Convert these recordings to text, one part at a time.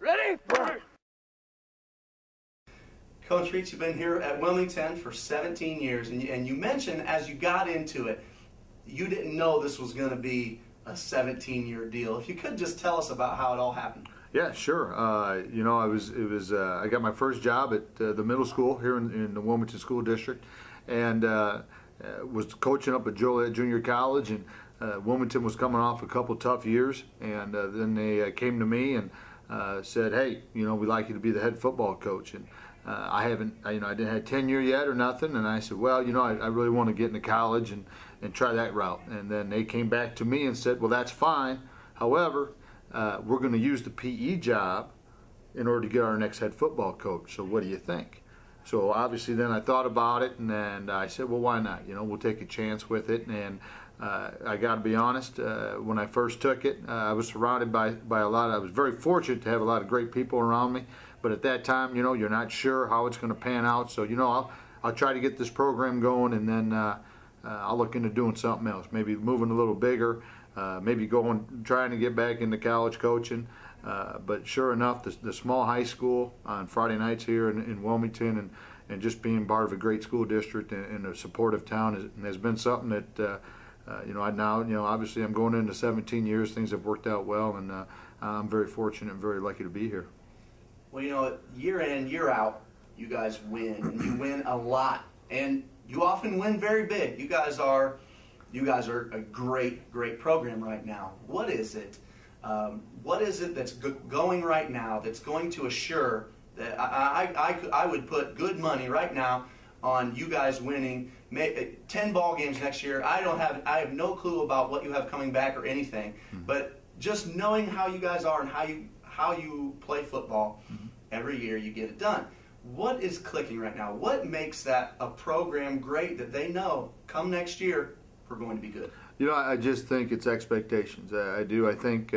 Ready? Coach Reents, you've been here at Wilmington for 17 years, and you mentioned as you got into it, you didn't know this was going to be a 17-year deal. If you could just tell us about how it all happened. Yeah, sure. You know, I got my first job at the middle school here in the Wilmington School District, and was coaching up at Joliet Junior College, and Wilmington was coming off a couple tough years, and then they came to me and said, "Hey, you know, we'd like you to be the head football coach." And I didn't have tenure yet or nothing, and I said, well, you know, I really want to get into college and try that route. And then they came back to me and said, well, that's fine. However, we're going to use the PE job in order to get our next head football coach. So what do you think? So obviously then I thought about it, and then I said, well, why not? You know, we'll take a chance with it. And I got to be honest, when I first took it, I was surrounded by I was very fortunate to have a lot of great people around me. But at that time, you know, you're not sure how it's going to pan out. So, you know, I'll try to get this program going, and then I'll look into doing something else, maybe moving a little bigger, maybe trying to get back into college coaching. But sure enough, the small high school on Friday nights here in Wilmington, and just being part of a great school district and a supportive town has been something that, you know, obviously I'm going into 17 years. Things have worked out well, and I'm very fortunate and very lucky to be here. Well, you know, year in, year out, you guys win, and you win a lot, and you often win very big. You guys are a great program right now. What is it? What is it that's going right now that's going to assure that I would put good money right now on you guys winning 10 ball games next year? I have no clue about what you have coming back or anything, but just knowing how you guys are and how you play football, every year you get it done. What is clicking right now? What makes that a program great that they know come next year we're going to be good? You know, I just think it's expectations. I do. I think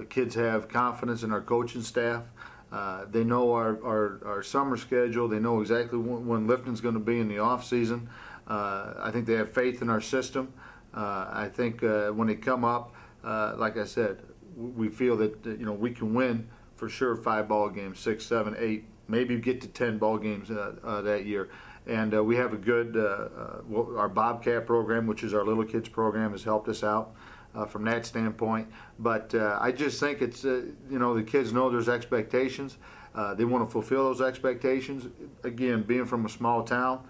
kids have confidence in our coaching staff. They know our summer schedule. They know exactly when lifting's going to be in the off season. I think they have faith in our system. I think when they come up, like I said, we feel that you know, we can win for sure 5 ball games, 6, 7, 8, maybe get to 10 ball games that year. And we have a good, our Bobcat program, which is our little kids program, has helped us out from that standpoint. But I just think it's, you know, the kids know there's expectations. They want to fulfill those expectations. Again, being from a small town,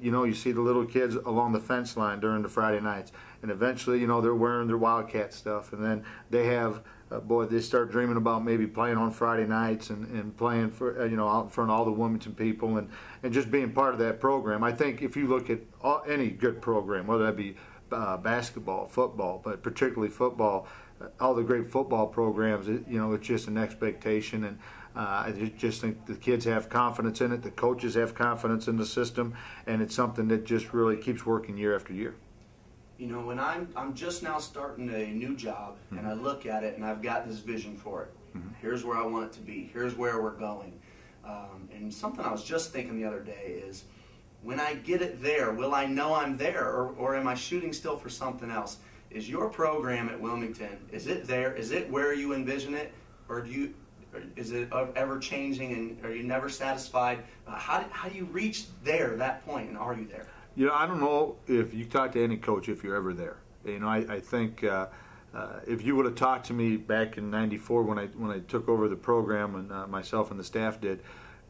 you know, you see the little kids along the fence line during the Friday nights. And eventually, you know, they're wearing their Wildcat stuff. And then they have, boy, they start dreaming about maybe playing on Friday nights and playing for, you know, out in front of all the Wilmington people and just being part of that program. I think if you look at any good program, whether that be basketball, football, but particularly football, all the great football programs, you know, it's just an expectation. And I just think the kids have confidence in it, the coaches have confidence in the system, and it's something that just really keeps working year after year. You know, when I'm just now starting a new job, and I look at it and I've got this vision for it. Here's where I want it to be. Here's where we're going. And something I was just thinking the other day is, when I get it there, will I know I'm there, or am I shooting still for something else? Is your program at Wilmington, is it there? Is it where you envision it, or is it ever changing, and are you never satisfied? How do you reach that point, and are you there? You know, I don't know if you talk to any coach if you're ever there. You know, I think if you would have talked to me back in '94 when I took over the program, and myself and the staff did,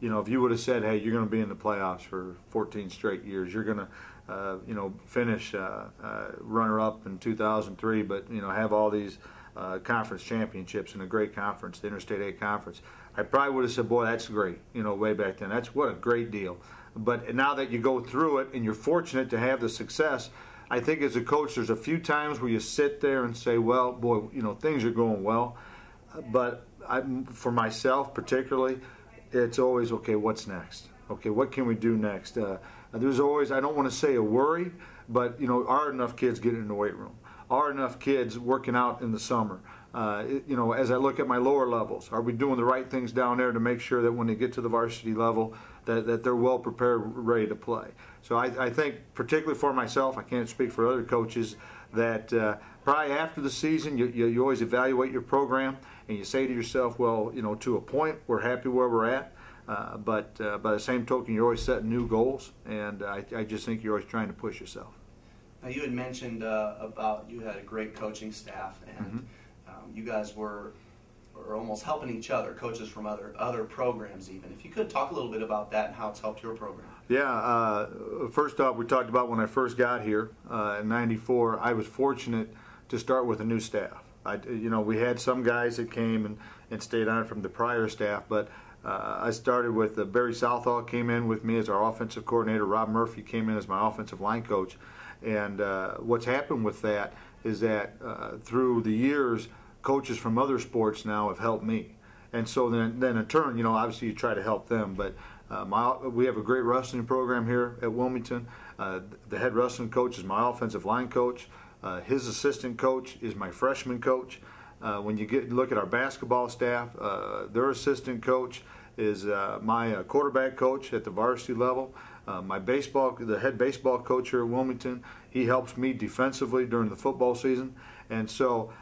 you know, if you would have said, hey, you're going to be in the playoffs for 14 straight years, you're going to, you know, finish runner-up in 2003, but, you know, have all these conference championships in a great conference, the Interstate 8 Conference, I probably would have said, boy, that's great, you know, way back then. That's what a great deal. But now that you go through it and you're fortunate to have the success, I think as a coach there's a few times where you sit there and say, well, boy, you know, things are going well. But for myself particularly, it's always, okay, what's next? Okay, what can we do next? There's always, I don't want to say a worry, but, you know, are enough kids getting in the weight room? Are enough kids working out in the summer? You know, as I look at my lower levels, are we doing the right things down there to make sure that when they get to the varsity level that they're well prepared, ready to play? So I think, particularly for myself, I can't speak for other coaches, that probably after the season you always evaluate your program and you say to yourself, well, you know, to a point, we're happy where we're at. But by the same token, you're always setting new goals, and I just think you're always trying to push yourself. Now, you had mentioned about you had a great coaching staff, and you guys were almost helping each other, coaches from other programs even. If you could talk a little bit about that and how it's helped your program. Yeah, first off, we talked about when I first got here in '94, I was fortunate to start with a new staff. You know, we had some guys that came and stayed on from the prior staff, but I started with Barry Southall came in with me as our offensive coordinator. Rob Murphy came in as my offensive line coach. And what's happened with that is that through the years, coaches from other sports now have helped me. And so then in turn, you know, obviously you try to help them. But we have a great wrestling program here at Wilmington. The head wrestling coach is my offensive line coach. His assistant coach is my freshman coach. When you look at our basketball staff, their assistant coach is my quarterback coach at the varsity level. The head baseball coach here at Wilmington, he helps me defensively during the football season. And so,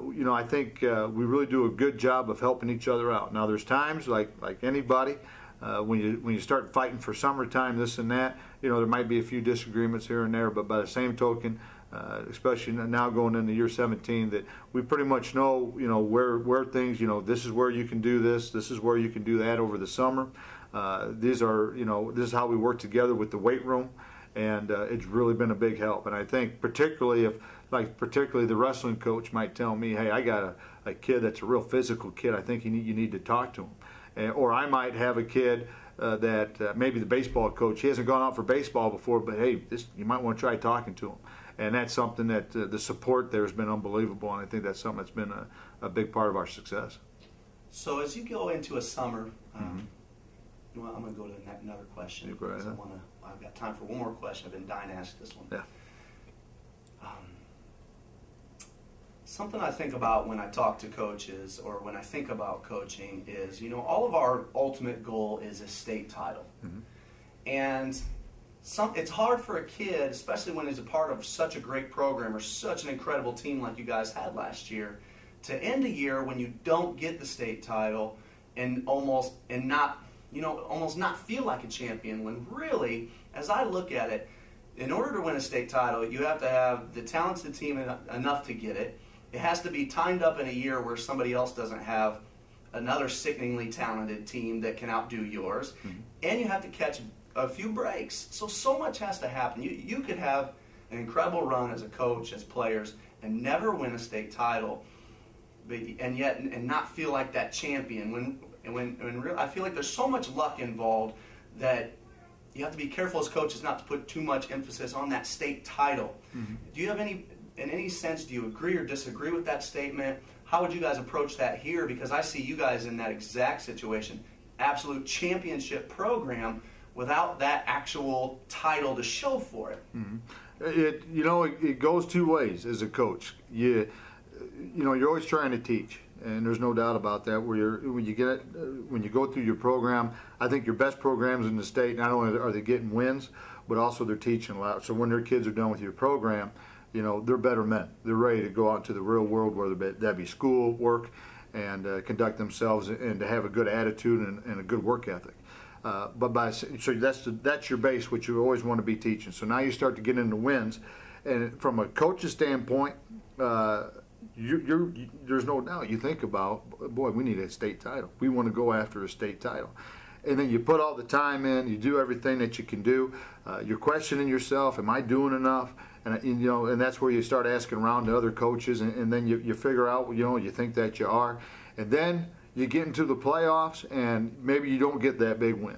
you know, I think we really do a good job of helping each other out. Now, there's times, like anybody, when you start fighting for summertime, this and that, you know, there might be a few disagreements here and there, but by the same token, especially now going into year 17, that we pretty much know, you know, where things, you know, this is where you can do this is where you can do that over the summer. These are, you know, this is how we work together with the weight room, and it's really been a big help. And I think particularly particularly the wrestling coach might tell me, hey, I got a kid that's a real physical kid, I think you need to talk to him. Or I might have a kid that maybe the baseball coach, he hasn't gone out for baseball before, but hey, you might want to try talking to him. And that's something that the support there has been unbelievable, and I think that's something that's been a big part of our success. So as you go into a summer, well, I'm going to go to another question. I've got time for one more question. I've been dying to ask this one. Yeah. Something I think about when I talk to coaches or when I think about coaching is, you know, all of our ultimate goal is a state title. And it's hard for a kid, especially when he's a part of such a great program or such an incredible team like you guys had last year, to end a year when you don't get the state title and almost not feel like a champion, when really, as I look at it, in order to win a state title, you have to have the talented team enough to get it. It has to be timed up in a year where somebody else doesn't have another sickeningly talented team that can outdo yours. And you have to catch a few breaks. So much has to happen. You could have an incredible run as a coach, as players, and never win a state title, and not feel like that champion. I feel like there's so much luck involved that you have to be careful as coaches not to put too much emphasis on that state title. Do you have in any sense, do you agree or disagree with that statement? How would you guys approach that here? Because I see you guys in that exact situation, absolute championship program without that actual title to show for it. It goes two ways as a coach. You're always trying to teach, and there's no doubt about that. When you go through your program, I think your best programs in the state, not only are they getting wins, but also they're teaching a lot. So when their kids are done with your program, you know, they're better men. They're ready to go out into the real world, whether that be school, work, and conduct themselves, and to have a good attitude and a good work ethic. So that's your base, which you always want to be teaching. So now you start to get into wins, and from a coach's standpoint, there's no doubt. You think about, boy, we need a state title. We want to go after a state title. And then you put all the time in, you do everything that you can do. You're questioning yourself, am I doing enough? And that's where you start asking around to other coaches, and then you figure out, you think that you are. And then you get into the playoffs, and maybe you don't get that big win.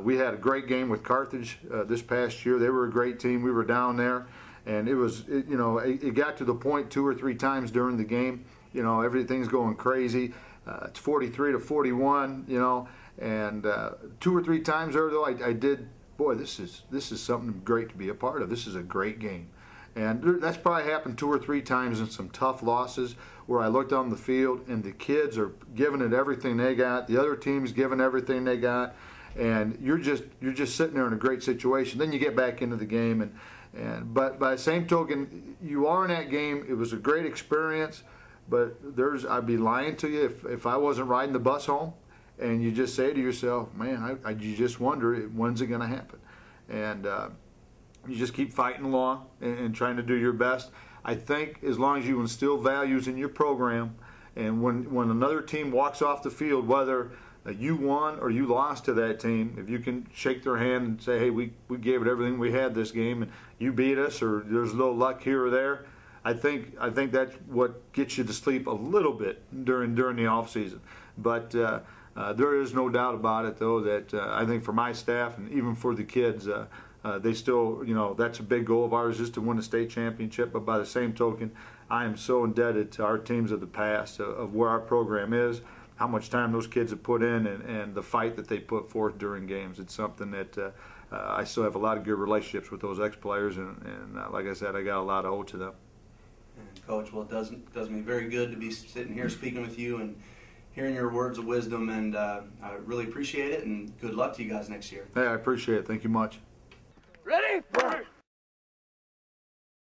We had a great game with Carthage this past year. They were a great team. We were down there, and it got to the point 2 or 3 times during the game. Everything's going crazy. It's 43-41. And 2 or 3 times there, though, I did. Boy, this is something great to be a part of. This is a great game. And that's probably happened 2 or 3 times in some tough losses where I looked on the field and the kids are giving it everything they got. The other team's giving everything they got, and you're just sitting there in a great situation. Then you get back into the game, but by the same token, you are in that game. It was a great experience, But I'd be lying to you if I wasn't riding the bus home, and you just say to yourself, man, you just wonder when's it going to happen, and you just keep fighting along and trying to do your best. I think as long as you instill values in your program, and when another team walks off the field, whether you won or you lost to that team, if you can shake their hand and say, hey, we gave it everything we had this game, and you beat us, or there's a little luck here or there, I think that's what gets you to sleep a little bit during the off season. But there is no doubt about it, though, that I think for my staff and even for the kids, they still, that's a big goal of ours, is to win a state championship. But by the same token, I am so indebted to our teams of the past, of where our program is, how much time those kids have put in, and the fight that they put forth during games. It's something that I still have a lot of good relationships with those ex-players, and like I said, I got a lot of owe to them. And Coach, well, it does me very good to be sitting here speaking with you and hearing your words of wisdom, and I really appreciate it, and good luck to you guys next year. Hey, I appreciate it. Thank you much. Ready?